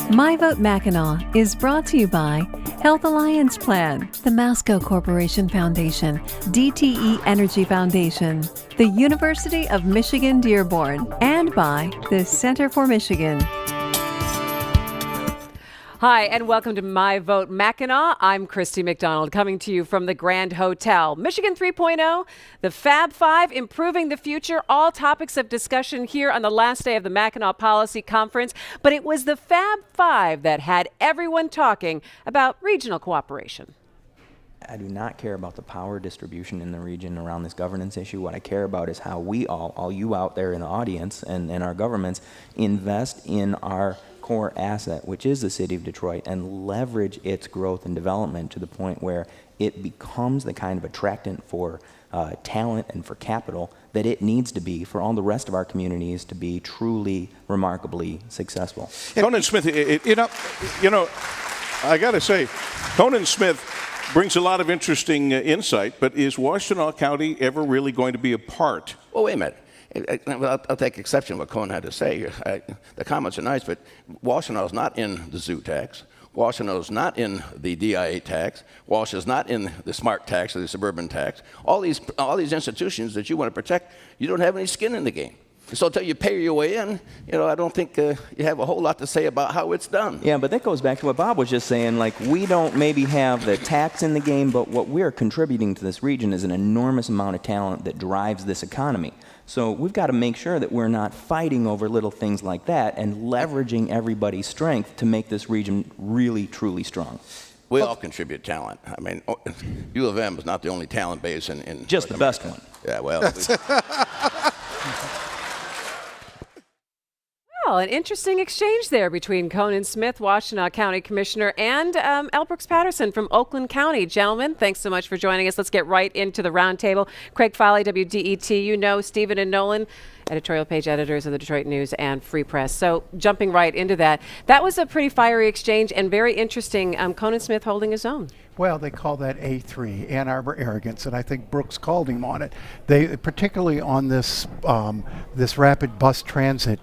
MiVote Mackinac is brought to you by Health Alliance Plan, the Masco Corporation Foundation, DTE Energy Foundation, the University of Michigan Dearborn, and by the Center for Michigan. Hi, and welcome to MiVote Mackinac. I'm Christy McDonald, coming to you from the Grand Hotel. Michigan 3.0, the Fab Five, improving the future, all topics of discussion here on the last day of the Mackinac Policy Confernce. But it was the Fab Five that had everyone talking about regional cooperation. I do not care about the power distribution in the region around this governance issue. What I care about is how we all you out there in the audience and our governments, invest in our core asset, which is the city of Detroit, and leverage its growth and development to the point where it becomes the kind of attractant for talent and for capital that it needs to be for all the rest of our communities to be truly remarkably successful. Conan Smith, I got to say, Conan Smith brings a lot of interesting insight, but is Washtenaw County ever really going to be a part? Well, wait a minute. I'll take exception to what Cohen had to say. The comments are nice, but Washtenaw is not in the zoo tax. Washtenaw is not in the DIA tax. Wash is not in the smart tax or the suburban tax. All these institutions that you want to protect, you don't have any skin in the game. So until you pay your way in, I don't think you have a whole lot to say about how it's done. Yeah, but that goes back to what Bob was just saying. Like, we don't maybe have the tax in the game, but what we're contributing to this region is an enormous amount of talent that drives this economy. So we've got to make sure that we're not fighting over little things like that and leveraging everybody's strength to make this region really, truly strong. We all contribute talent. I mean, U of M is not the only talent base in just the best one. Yeah, well. Well, an interesting exchange there between Conan Smith, Washtenaw County Commissioner, and L. Brooks Patterson from Oakland County. Gentlemen, thanks so much for joining us. Let's get right into the roundtable. Craig Foley, WDET, Stephen and Nolan, editorial page editors of the Detroit News and Free Press. So jumping right into that was a pretty fiery exchange and very interesting. Conan Smith holding his own. Well, they call that A3, Ann Arbor arrogance, and I think Brooks called him on it. They, particularly on this this rapid bus transit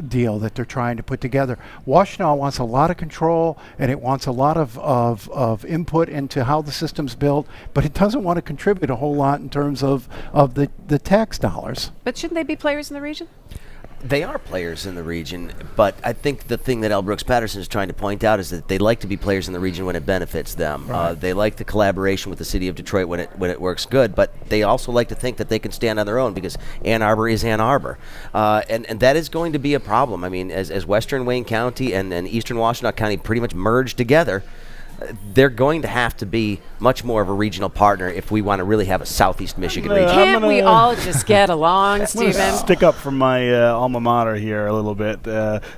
deal that they're trying to put together. Washtenaw wants a lot of control, and it wants a lot of input into how the system's built, but it doesn't want to contribute a whole lot in terms of the tax dollars. But shouldn't they be players in the region? They are players in the region, but I think the thing that L. Brooks Patterson is trying to point out is that they like to be players in the region when it benefits them. Right. They like the collaboration with the city of Detroit when it works good, but they also like to think that they can stand on their own because Ann Arbor is Ann Arbor. And that is going to be a problem. I mean, as Western Wayne County and Eastern Washtenaw County pretty much merge together, they're going to have to be much more of a regional partner if we want to really have a Southeast Michigan region. Can't we all just get along, Stephen? Stick up for my alma mater here a little bit.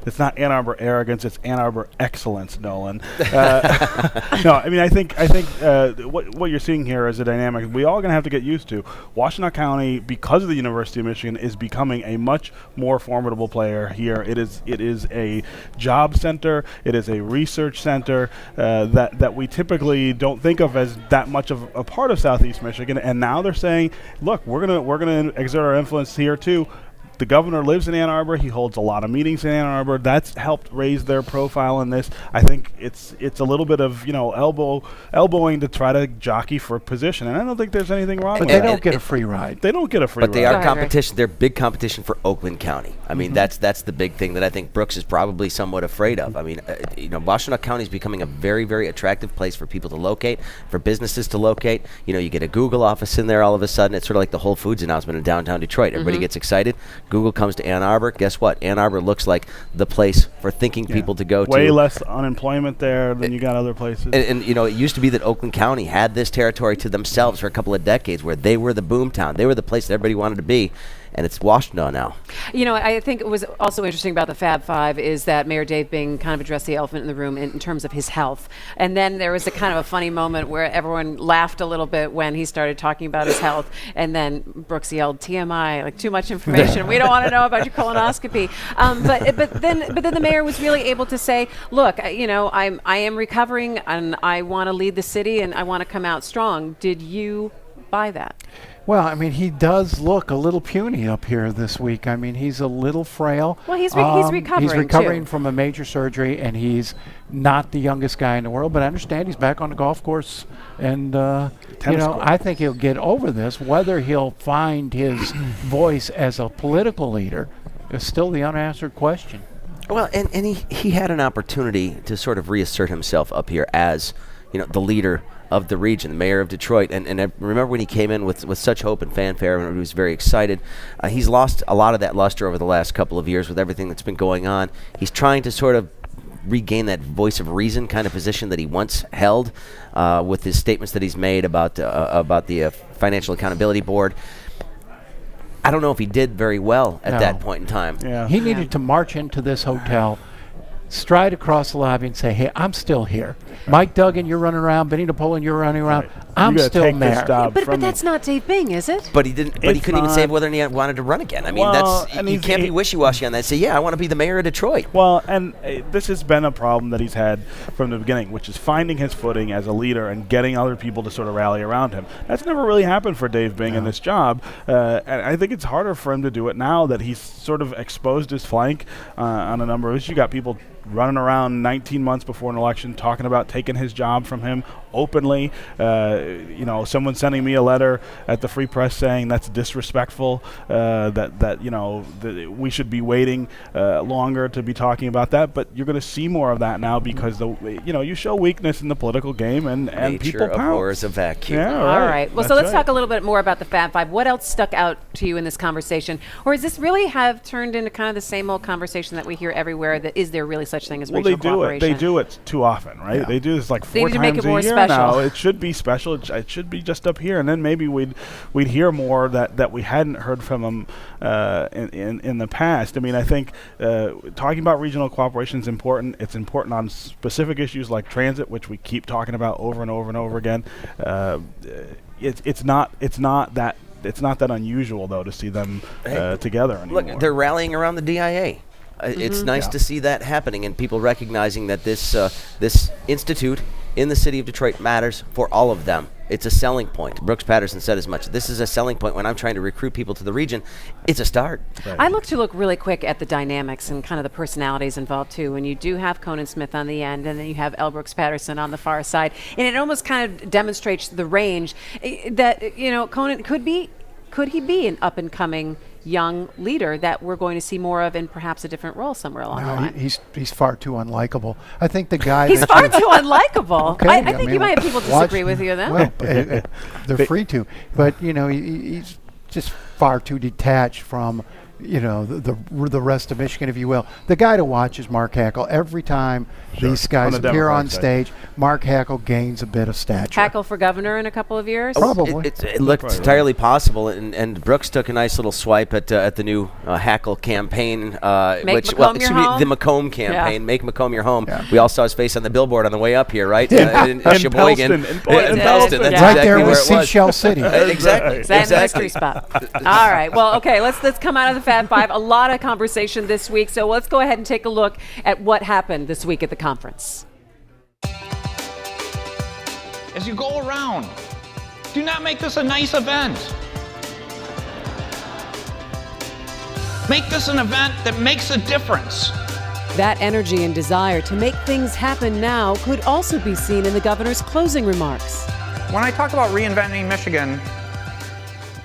It's not Ann Arbor arrogance; it's Ann Arbor excellence, Nolan. No, I mean I think what you're seeing here is a dynamic we all going to have to get used to. Washtenaw County, because of the University of Michigan, is becoming a much more formidable player here. It is a job center. It is a research center that we typically don't think of as that much of a part of Southeast Michigan, and now they're saying, look, we're gonna exert our influence here too. The governor lives in Ann Arbor. He holds a lot of meetings in Ann Arbor. That's helped raise their profile in this. I think it's a little bit of elbowing to try to jockey for position, and I don't think there's anything wrong with that. But they don't get a free ride. They don't get a free ride. But they are competition. They're big competition for Oakland County. I mean, that's the big thing that I think Brooks is probably somewhat afraid of. I mean, Washtenaw County is becoming a very, very attractive place for people to locate, for businesses to locate. You get a Google office in there all of a sudden. It's sort of like the Whole Foods announcement in downtown Detroit. Everybody gets excited. Google comes to Ann Arbor. Guess what? Ann Arbor looks like the place for thinking people to go to. Way less unemployment there than you got other places. And it used to be that Oakland County had this territory to themselves for a couple of decades where they were the boom town. They were the place that everybody wanted to be. And it's Washtenaw now. I think it was also interesting about the Fab Five is that Mayor Dave Bing kind of addressed the elephant in the room in terms of his health. And then there was a kind of a funny moment where everyone laughed a little bit when he started talking about his health. And then Brooks yelled, TMI, like too much information. We don't want to know about your colonoscopy. But then the mayor was really able to say, look, I am recovering and I want to lead the city and I want to come out strong. Did you buy that. Well, I mean, he does look a little puny up here this week. I mean, he's a little frail. Well, he's recovering, He's recovering too. from a major surgery, and he's not the youngest guy in the world. But I understand he's back on the golf course, and you know, I think he'll get over this. Whether he'll find his voice as a political leader is still the unanswered question. Well, and he had an opportunity to sort of reassert himself up here as, you know, the leader of the region, the mayor of Detroit. And I remember when he came in with such hope and fanfare, and he was very excited. He's lost a lot of that luster over the last couple of years with everything that's been going on. He's trying to sort of regain that voice of reason kind of position that he once held with his statements that he's made about the Financial Accountability Board. I don't know if he did very well at that point in time. Yeah. He needed to march into this hotel, stride across the lobby and say, hey, I'm still here. Mike Duggan, you're running around. Benny Napoleon, you're running around. Right. I'm You gotta still take this mayor. job But from that's not Dave Bing, is it? But he didn't. But he It's couldn't even say not- whether he wanted to run again. I mean, Well, that's and you can't be wishy-washy on that. Say, yeah, I want to be the mayor of Detroit. Well, and this has been a problem that he's had from the beginning, which is finding his footing as a leader and getting other people to sort of rally around him. That's never really happened for Dave Bing in this job, and I think it's harder for him to do it now that he's sort of exposed his flank on a number of issues. You got people running around 19 months before an election talking about taking his job from him openly. You know, someone sending me a letter at the Free Press saying that's disrespectful, that you know, we should be waiting longer to be talking about that. But you're going to see more of that now because you show weakness in the political game, and people Nature pounce. abhors a vacuum. Yeah, All right. Well, so That's let's talk a little bit more about the Fab Five. What else stuck out to you in this conversation? Or does this really have turned into kind of the same old conversation that we hear everywhere, that is there really such thing as Well, regional they do it. cooperation? They do it too often, right? Yeah. They do this like They 4 need to make times it more a year special. now. It should be special. It should be just up here, and then maybe we'd hear more that we hadn't heard from them in the past. I mean, I think talking about regional cooperation is important. It's important on specific issues like transit, which we keep talking about over and over and over again. It's not that unusual though to see them together anymore. Look, they're rallying around the DIA. It's nice to see that happening, and people recognizing that this institute in the city of Detroit matters for all of them. It's a selling point. Brooks Patterson said as much. This is a selling point when I'm trying to recruit people to the region. It's a start. Right. I look really quick at the dynamics and kind of the personalities involved too. When you do have Conan Smith on the end, and then you have L. Brooks Patterson on the far side, and it almost kind of demonstrates the range that, you know, Conan could he be an up and coming young leader that we're going to see more of in perhaps a different role somewhere along the line? He's far too unlikable. I think the guy He's that far you- too unlikable. Okay, I think you might have people watch- disagree with you then. Well, they're free to, but you know, he's just far too detached from, you know, the rest of Michigan, if you will. The guy to watch is Mark Hackel. Every time these guys On the appear on Democratic side. stage, Mark Hackel gains a bit of stature. Tackle for governor in a couple of years? Probably. It looked Probably entirely possible, and Brooks took a nice little swipe at the new Hackle campaign, Macomb your home? the Macomb campaign, Yeah. Make Macomb your home. Yeah. We all saw his face on the billboard on the way up here, right? Yeah. In In Sheboygan. Pellston, in In Pellston, that's Yeah. Right exactly there where with it was. Seashell City. Exactly. Is that Exactly. mystery spot? All right. Well, okay. Let's come out of the Fab Five. A lot of conversation this week, so let's go ahead and take a look at what happened this week at the conference. As you go around, do not make this a nice event. Make this an event that makes a difference. That energy and desire to make things happen now could also be seen in the governor's closing remarks. When I talk about reinventing Michigan,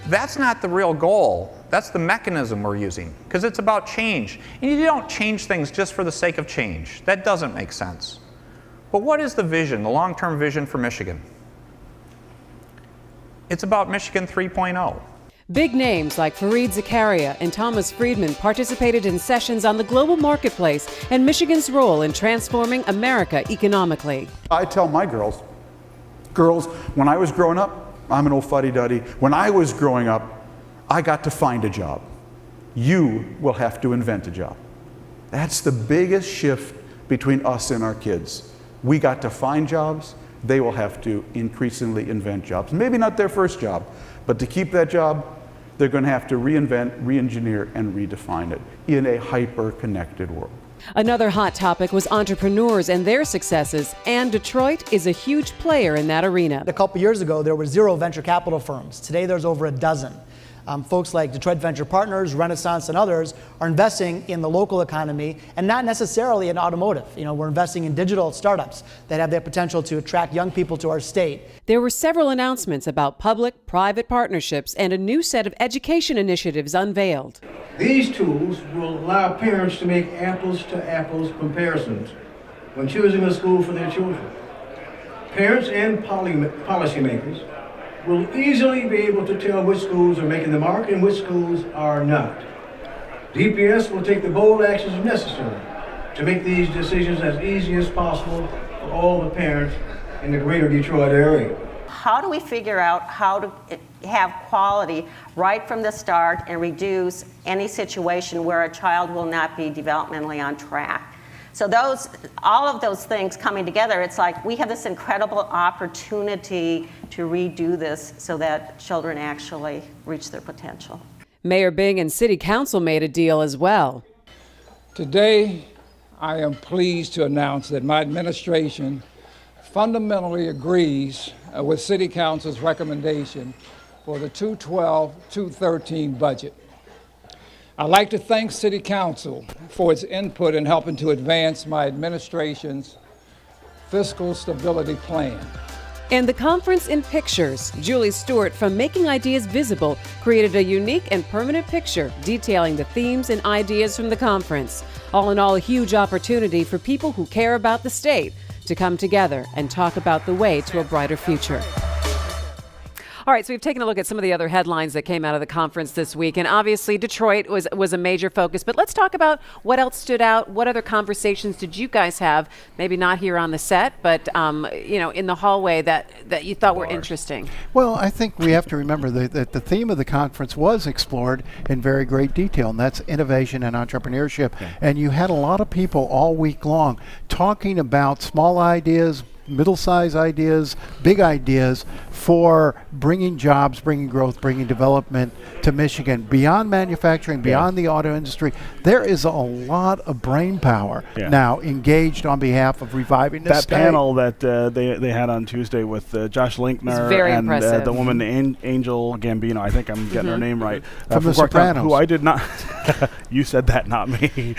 that's not the real goal. That's the mechanism we're using, because it's about change. And you don't change things just for the sake of change. That doesn't make sense. But what is the vision, the long-term vision for Michigan? It's about Michigan 3.0. Big names like Fareed Zakaria and Thomas Friedman participated in sessions on the global marketplace and Michigan's role in transforming America economically. I tell my girls, when I was growing up, I'm an old fuddy-duddy. When I was growing up, I got to find a job. You will have to invent a job. That's the biggest shift between us and our kids. We got to find jobs. They will have to increasingly invent jobs. Maybe not their first job, but to keep that job, they're going to have to reinvent, re-engineer, and redefine it in a hyper-connected world. Another hot topic was entrepreneurs and their successes, and Detroit is a huge player in that arena. A couple years ago, there were 0 venture capital firms. Today, there's over a dozen. Folks like Detroit Venture Partners, Renaissance, and others are investing in the local economy and not necessarily in automotive. We're investing in digital startups that have the potential to attract young people to our state. There were several announcements about public-private partnerships and a new set of education initiatives unveiled. These tools will allow parents to make apples-to-apples comparisons when choosing a school for their children. Parents and policymakers will easily be able to tell which schools are making the mark and which schools are not. DPS will take the bold actions necessary to make these decisions as easy as possible for all the parents in the greater Detroit area. How do we figure out how to have quality right from the start and reduce any situation where a child will not be developmentally on track? So all of those things coming together, it's like we have this incredible opportunity to redo this so that children actually reach their potential. Mayor Bing and City Council made a deal as well. Today, I am pleased to announce that my administration fundamentally agrees with City Council's recommendation for the 2012-2013 budget. I'd like to thank City Council for its input in helping to advance my administration's fiscal stability plan. And the conference in pictures. Julie Stewart from Making Ideas Visible created a unique and permanent picture detailing the themes and ideas from the conference. All in all, a huge opportunity for people who care about the state to come together and talk about the way to a brighter future. All right, so we've taken a look at some of the other headlines that came out of the conference this week, and obviously Detroit was a major focus. But let's talk about what else stood out. What other conversations did you guys have? Maybe not here on the set, but in the hallway that you thought were interesting. Well, I think we have to remember that the theme of the conference was explored in very great detail, and that's innovation and entrepreneurship. Okay. And you had a lot of people all week long talking about small ideas, middle-sized ideas, big ideas for bringing jobs, bringing growth, bringing development to Michigan. Beyond manufacturing, beyond the auto industry, there is a lot of brain power now engaged on behalf of reviving this state. That panel that they had on Tuesday with Josh Linkner and the woman Angel Gambino, I think I'm getting her name right. From The Sopranos. Who I did not, you said that, not me.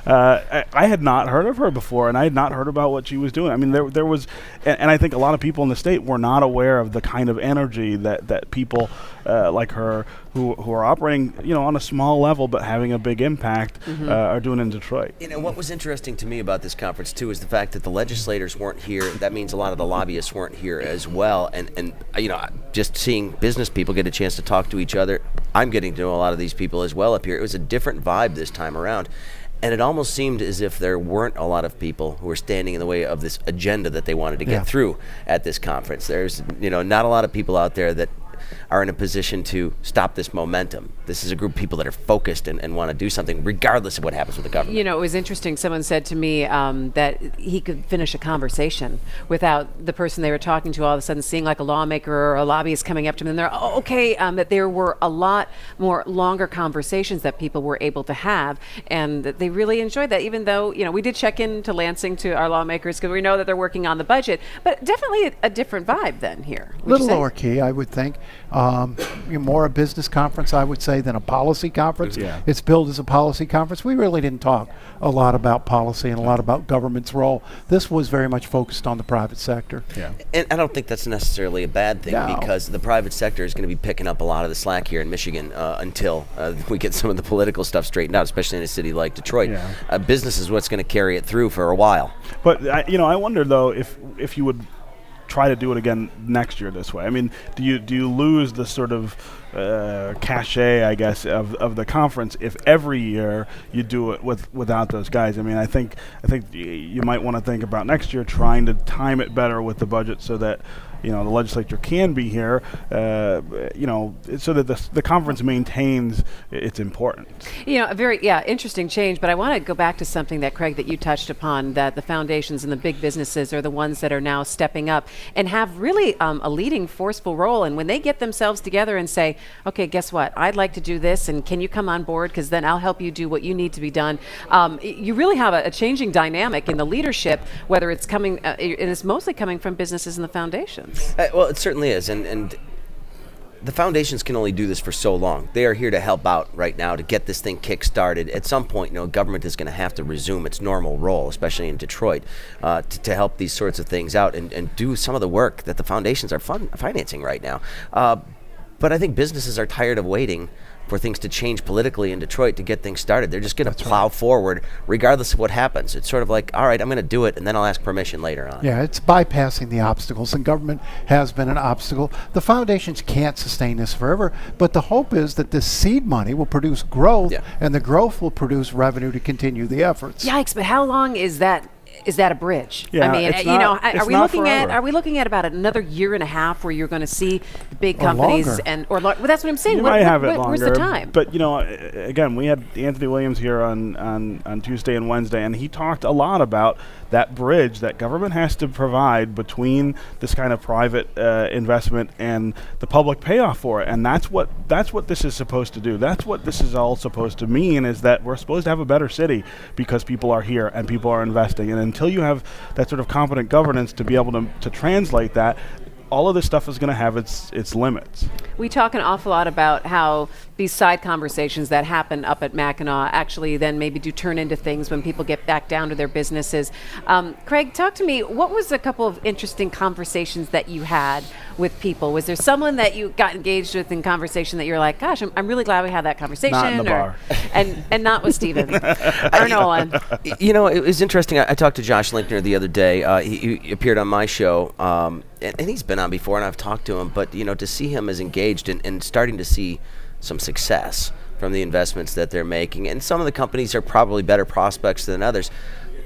I had not heard of her before, and I had not heard about what she was doing. I mean, there was, and I think a lot of people in the state were not aware of the kind of energy that people like her who are operating, on a small level but having a big impact are doing in Detroit. And what was interesting to me about this conference too is the fact that the legislators weren't here. That means a lot of the lobbyists weren't here as well. And just seeing business people get a chance to talk to each other. I'm getting to know a lot of these people as well up here. It was a different vibe this time around. And it almost seemed as if there weren't a lot of people who were standing in the way of this agenda that they wanted to get through at this conference. There's, not a lot of people out there that are in a position to stop this momentum. This is a group of people that are focused and want to do something regardless of what happens with the government. It was interesting. Someone said to me that he could finish a conversation without the person they were talking to all of a sudden seeing like a lawmaker or a lobbyist coming up to them and they're, that there were a lot more longer conversations that people were able to have, and that they really enjoyed that, even though, we did check into Lansing to our lawmakers because we know that they're working on the budget, but definitely a different vibe than here. A little lower key, I would think. More a business conference, I would say, than a policy conference. Yeah. It's billed as a policy conference. We really didn't talk a lot about policy and a lot about government's role. This was very much focused on the private sector. Yeah. And I don't think that's necessarily a bad thing because the private sector is going to be picking up a lot of the slack here in Michigan until we get some of the political stuff straightened out, especially in a city like Detroit. Yeah. Business is what's going to carry it through for a while. But, I wonder, though, if you would try to do it again next year this way. I mean, do you lose the sort of cachet, I guess, of the conference if every year you do it without those guys? I mean, I think you might want to think about next year trying to time it better with the budget so that the legislature can be here, so that the conference maintains its importance. A very interesting change. But I want to go back to something that Craig, that you touched upon, that the foundations and the big businesses are the ones that are now stepping up and have really a leading, forceful role. And when they get themselves together and say, okay, guess what? I'd like to do this, and can you come on board? Because then I'll help you do what you need to be done. You really have a changing dynamic in the leadership, whether it's coming, and it's mostly coming from businesses and the foundations. Well, it certainly is. And the foundations can only do this for so long. They are here to help out right now to get this thing kick-started. At some point, government is going to have to resume its normal role, especially in Detroit, to help these sorts of things out and do some of the work that the foundations are financing right now. But I think businesses are tired of waiting for things to change politically in Detroit to get things started. They're just going to plow forward regardless of what happens. It's sort of like, all right, I'm going to do it, and then I'll ask permission later on. Yeah, it's bypassing the obstacles, and government has been an obstacle. The foundations can't sustain this forever, but the hope is that this seed money will produce growth, and the growth will produce revenue to continue the efforts. Yikes, but how long is that? Is that a bridge? Yeah, I mean, are we looking at about another year and a half where you're going to see the big companies or well, that's what I'm saying. Might have it longer. Where's the time? But again, we had Anthony Williams here on Tuesday and Wednesday, and he talked a lot about that bridge that government has to provide between this kind of private investment and the public payoff for it. And that's what this is supposed to do. That's what this is all supposed to mean, is that we're supposed to have a better city because people are here and people are investing. And until you have that sort of competent governance to be able to translate that, all of this stuff is going to have its limits. We talk an awful lot about how these side conversations that happen up at Mackinac actually then maybe do turn into things when people get back down to their businesses. Craig, talk to me. What was a couple of interesting conversations that you had with people? Was there someone that you got engaged with in conversation that you're like, gosh, I'm really glad we had that conversation? Not in the bar. And not with Stephen or Nolan. It was interesting. I talked to Josh Linkner the other day. He appeared on my show, and he's been on before, and I've talked to him. But to see him as engaged and starting to see some success from the investments that they're making, and some of the companies are probably better prospects than others.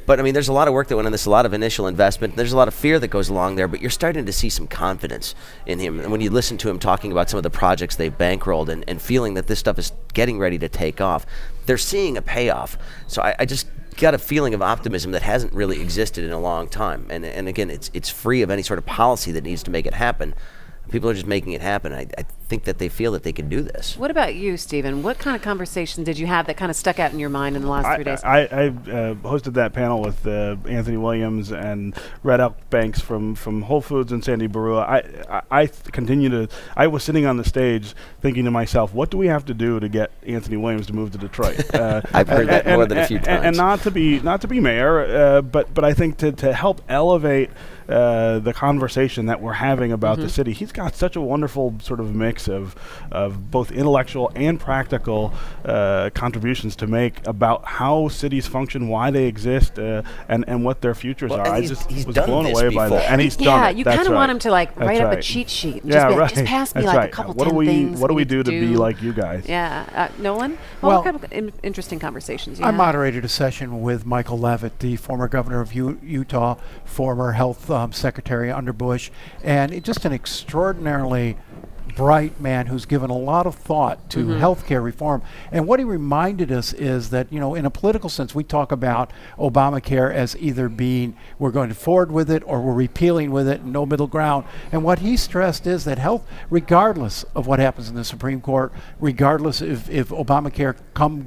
But I mean, there's a lot of work that went in this, a lot of initial investment. There's a lot of fear that goes along there, but you're starting to see some confidence in him. And when you listen to him talking about some of the projects they've bankrolled and feeling that this stuff is getting ready to take off, they're seeing a payoff. So I just got a feeling of optimism that hasn't really existed in a long time. And again, it's free of any sort of policy that needs to make it happen. People are just making it happen. I think that they feel that they can do this. What about you, Stephen? What kind of conversation did you have that kind of stuck out in your mind in the last 3 days? I hosted that panel with Anthony Williams and Red Elk Banks from Whole Foods and Sandy Barua. I was sitting on the stage thinking to myself, what do we have to do to get Anthony Williams to move to Detroit? I've heard that more than a few times. And not to be mayor, but I think to help elevate the conversation that we're having about the city. He's got such a wonderful sort of mix of both intellectual and practical contributions to make about how cities function, why they exist, and what their futures are. I just was blown away by that. And he's done it. You kind of want him to write up a cheat sheet and just pass me a couple 10 things. What do we do to be like you guys? Yeah. Nolan? What kind of interesting conversations you had? I moderated a session with Michael Levitt, the former governor of Utah, former health secretary under Bush, and just an extraordinarily bright man who's given a lot of thought to healthcare reform. And what he reminded us is that, in a political sense, we talk about Obamacare as either being we're going to forward with it or we're repealing with it, no middle ground. And what he stressed is that health, regardless of what happens in the Supreme Court, regardless if Obamacare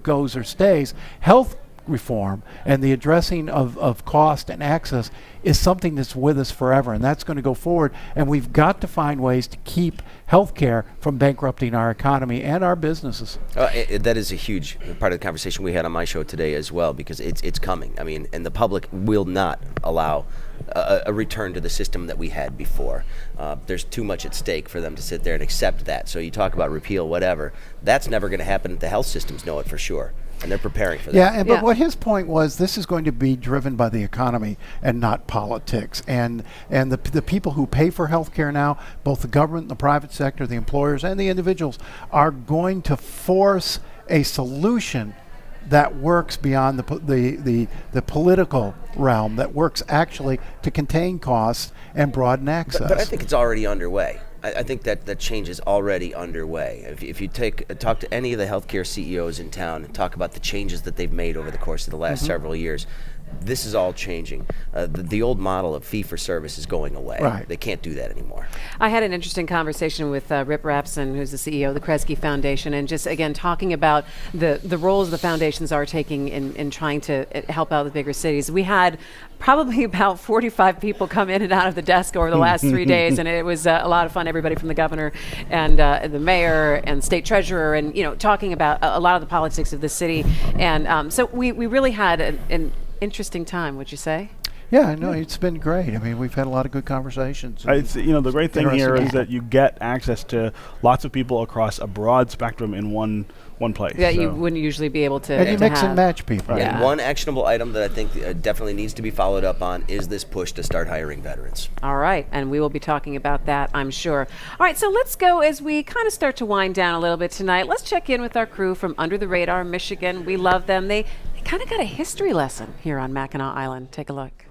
goes or stays, health reform and the addressing of cost and access is something that's with us forever, and that's going to go forward. And we've got to find ways to keep healthcare from bankrupting our economy and our businesses. That is a huge part of the conversation we had on my show today as well, because it's coming. I mean, and the public will not allow a return to the system that we had before. There's too much at stake for them to sit there and accept that. So you talk about repeal, whatever. That's never going to happen. The health systems know it for sure, and they're preparing for that. But what his point was, this is going to be driven by the economy and not politics. And the people who pay for health care now, both the government and the private sector, the employers and the individuals, are going to force a solution that works beyond the political realm, that works actually to contain costs and broaden access. But I think it's already underway. I think that change is already underway. If you talk to any of the healthcare CEOs in town and talk about the changes that they've made over the course of the last several years, this is all changing. The old model of fee-for-service is going away. Right. They can't do that anymore. I had an interesting conversation with Rip Rapson, who's the CEO of the Kresge Foundation, and just, again, talking about the roles the foundations are taking in trying to help out the bigger cities. We had probably about 45 people come in and out of the desk over the last 3 days, and it was a lot of fun. Everybody from the governor and the mayor and state treasurer, and talking about a lot of the politics of the city. And so we really had an interesting time, would you say? Yeah, no, it's been great. I mean, we've had a lot of good conversations. It's, the great thing here is that you get access to lots of people across a broad spectrum in one place. Yeah, you wouldn't usually be able to. And you mix and match people. And one actionable item that I think definitely needs to be followed up on is this push to start hiring veterans. All right, and we will be talking about that, I'm sure. All right, so let's go as we kind of start to wind down a little bit tonight. Let's check in with our crew from Under the Radar, Michigan. We love them. They kind of got a history lesson here on Mackinac Island. Take a look.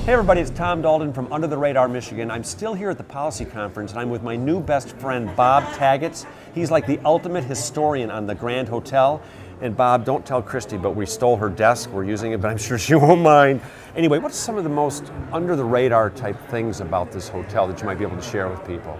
Hey everybody, it's Tom Dalton from Under the Radar, Michigan. I'm still here at the Policy Conference, and I'm with my new best friend, Bob Taggets. He's like the ultimate historian on the Grand Hotel. And Bob, don't tell Christy, but we stole her desk. We're using it, but I'm sure she won't mind. Anyway, what's some of the most under-the-radar type things about this hotel that you might be able to share with people?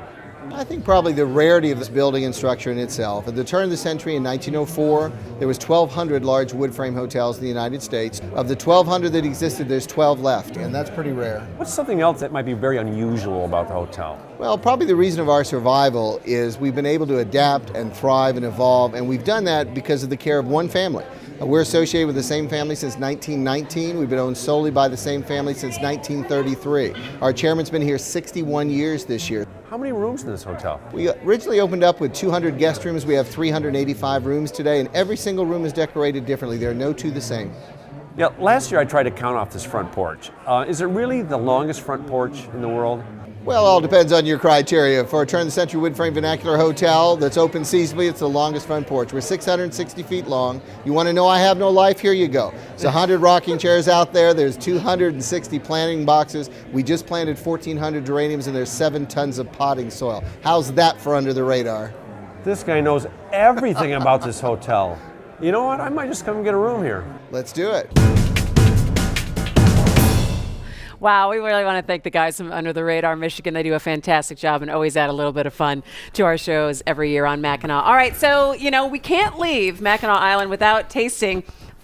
I think probably the rarity of this building and structure in itself. At the turn of the century in 1904, there was 1,200 large wood frame hotels in the United States. Of the 1,200 that existed, there's 12 left, and that's pretty rare. What's something else that might be very unusual about the hotel? Well, probably the reason of our survival is we've been able to adapt and thrive and evolve, and we've done that because of the care of one family. We're associated with the same family since 1919. We've been owned solely by the same family since 1933. Our chairman's been here 61 years this year. How many rooms in this hotel? We originally opened up with 200 guest rooms. We have 385 rooms today, and every single room is decorated differently. There are no two the same. Yeah, last year I tried to count off this front porch. Is it really the longest front porch in the world? Well, it all depends on your criteria. For a turn-of-the-century wood frame vernacular hotel that's open seasonally, it's the longest front porch. We're 660 feet long. You want to know I have no life? Here you go. There's 100 rocking chairs out there. There's 260 planting boxes. We just planted 1,400 geraniums, and there's 7 tons of potting soil. How's that for under the radar? This guy knows everything about this hotel. You know what? I might just come and get a room here. Let's do it. Wow, we really want to thank the guys from Under the Radar, Michigan. They do a fantastic job and always add a little bit of fun to our shows every year on Mackinac. All right, so, we can't leave Mackinac Island without tasting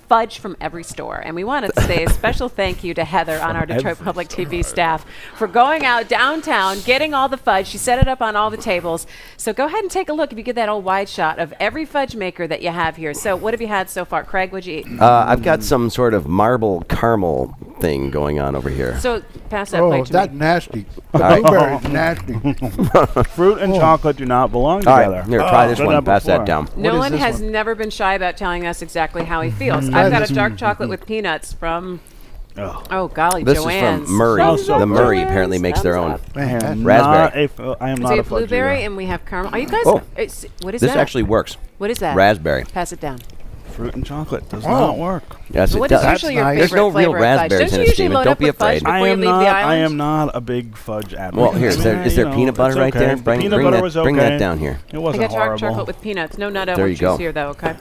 fudge from every store. And we want to say a special thank you to Heather on our Detroit Public TV staff for going out downtown, getting all the fudge. She set it up on all the tables. So go ahead and take a look if you get that old wide shot of every fudge maker that you have here. So what have you had so far? Craig, what'd you eat? I've got some sort of marble caramel thing going on over here. So pass that plate to that's me. nasty. Right. Blueberry's nasty. Fruit and chocolate do not belong All together. right, here, try this one. Pass that down. Nolan has never been shy about telling us exactly how he feels. I've got a dark chocolate with peanuts from, oh golly, This Joanne's. is from Murray. The Murray apparently makes their own. I Raspberry. am So not we a have blueberry fudge and we have caramel. Are you guys, Oh. what is This that? actually works. What is that? Raspberry. Pass it down. Fruit and chocolate does not work. Yes, it What does. is usually your There's favorite no real flavor of fudge? raspberries Don't in you it, usually Stephen. load Don't up be with fudge afraid. before you leave the island? I am not a big fudge advocate. Well, here, is there peanut butter it's right there? okay. Bring Peanut butter was bring that okay. down here. It I wasn't got dark horrible. chocolate with peanuts. No nut There orange you go. juice here, though, okay?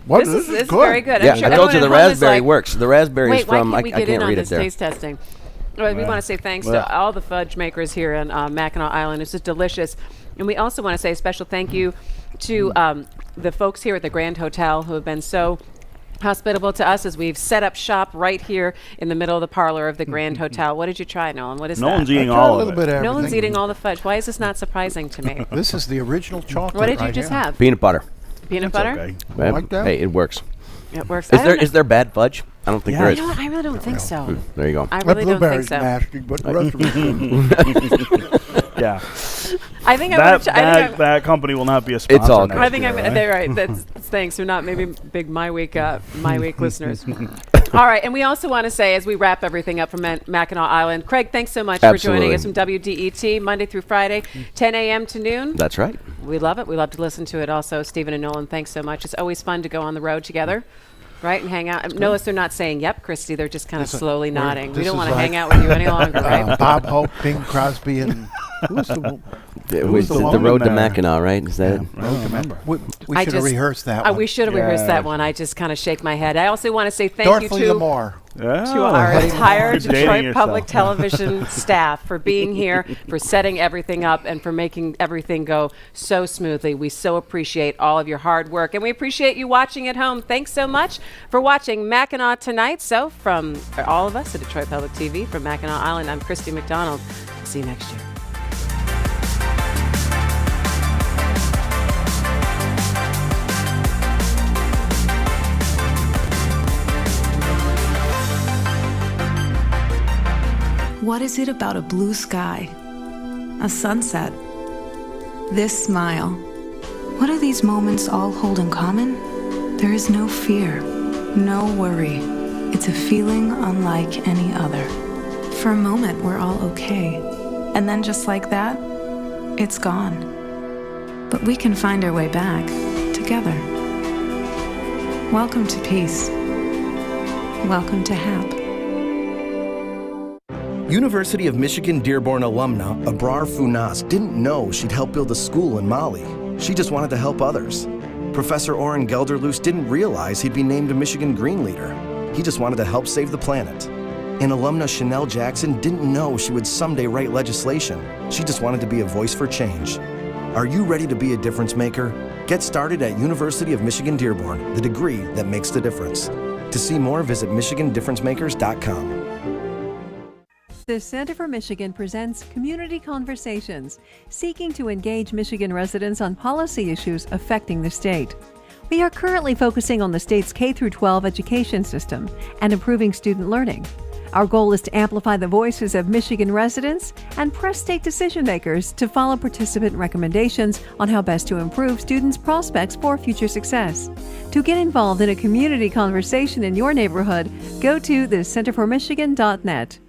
What? This is good. very good. Yeah, I'm sure I told you everyone the at home is raspberry like, works. The raspberry is wait, from, why I can't we get in can't on read it this there. taste testing? Well, we want to say thanks to all the fudge makers here in Mackinac Island. It's just delicious. And we also want to say a special thank you to the folks here at the Grand Hotel who have been so hospitable to us as we've set up shop right here in the middle of the parlor of the Grand Hotel. What did you try, Nolan? What is that? Nolan's eating all of it. Nolan's eating all the fudge. Why is this not surprising to me? This is the original chocolate. What did you right just here. have? Peanut butter. Peanut butter? Okay. Like that? Hey, it works. It works. Is there bad fudge? I don't think there You is. know what? I really don't think so. There you go. I really don't think blueberry's so. nasty, but the rest of it's good. Yeah. I think I'm that company will not be a sponsor. It's all good. next I think year, I'm. right? They're right. That's thanks. We're not maybe big my week listeners. All right, and we also want to say, as we wrap everything up from Mackinac Island, Craig, thanks so much for joining us from WDET Monday through Friday, 10 a.m. to noon. That's right. We love it. We love to listen to it also. Stephen and Nolan, thanks so much. It's always fun to go on the road together, right, and hang out. Notice they're not saying, yep, Christy. They're just kind of slowly nodding. We don't want to hang out with you any longer, right? Bob Hope, Bing Crosby, and who's the the road to Mackinac, right? Is that it? We should have rehearsed that one. We should have rehearsed that one. I just kind of shake my head. I also want to say thank you Dorothy Lamore. to our entire Detroit Public Television staff for being here, for setting everything up, and for making everything go so smoothly. We so appreciate all of your hard work, and we appreciate you watching at home. Thanks so much for watching Mackinac Tonight. So from all of us at Detroit Public TV, from Mackinac Island, I'm Christy McDonald. See you next year. What is it about a blue sky, a sunset, this smile? What do these moments all hold in common? There is no fear, no worry. It's a feeling unlike any other. For a moment, we're all okay. And then just like that, it's gone. But we can find our way back together. Welcome to peace. Welcome to HAP. University of Michigan Dearborn alumna Abrar Funas didn't know she'd help build a school in Mali. She just wanted to help others. Professor Oren Gelderloos didn't realize he'd be named a Michigan Green Leader. He just wanted to help save the planet. And alumna Chanel Jackson didn't know she would someday write legislation. She just wanted to be a voice for change. Are you ready to be a difference maker? Get started at University of Michigan Dearborn, the degree that makes the difference. To see more, visit michigandifferencemakers.com. The Center for Michigan presents Community Conversations, seeking to engage Michigan residents on policy issues affecting the state. We are currently focusing on the state's K-12 education system and improving student learning. Our goal is to amplify the voices of Michigan residents and press state decision makers to follow participant recommendations on how best to improve students' prospects for future success. To get involved in a community conversation in your neighborhood, go to thecenterformichigan.net.